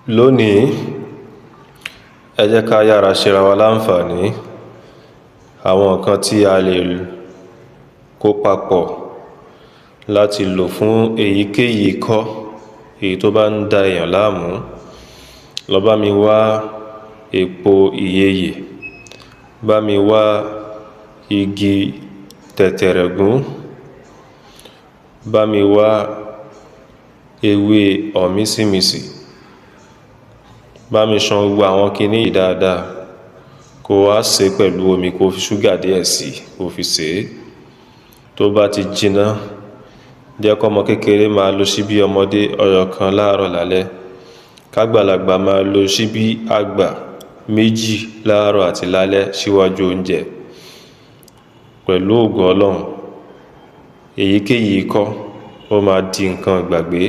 lónìí ẹ jẹ́ ká yára ṣera wa láǹfààní àwọn nǹkan tí a lè kó papọ̀ láti lò fún èyíkéyìí ikọ́ èyí tó bá ń da èèyàn láàmú. Lọ bá mi wá èpo ìyeyè, bá mi wá igi tẹ̀tẹ̀rẹ̀gún, bá mi wá ewé ọ̀mísìmísì, bá mi ṣan gbogbo àwọn kiní yìí dáadáa, kó wá sè pẹ̀lú omi, kó fi ṣúgà díẹ̀ sí, kó fi sè é. Tó bá ti jiná, jẹ́ kọ́mọ kékeré máa lo ṣíbí ọmọdé ọyọ kan láàárọ̀ lálẹ́, kágbàlagbà máa lo ṣíbí àgbà méjì láàárọ̀ àti lálẹ́ síwájú oúnjẹ. Pẹ̀lú ògo Ọlọ́run, èyíkéyìí ikọ́ ó máa di nǹkan ìgbàgbé.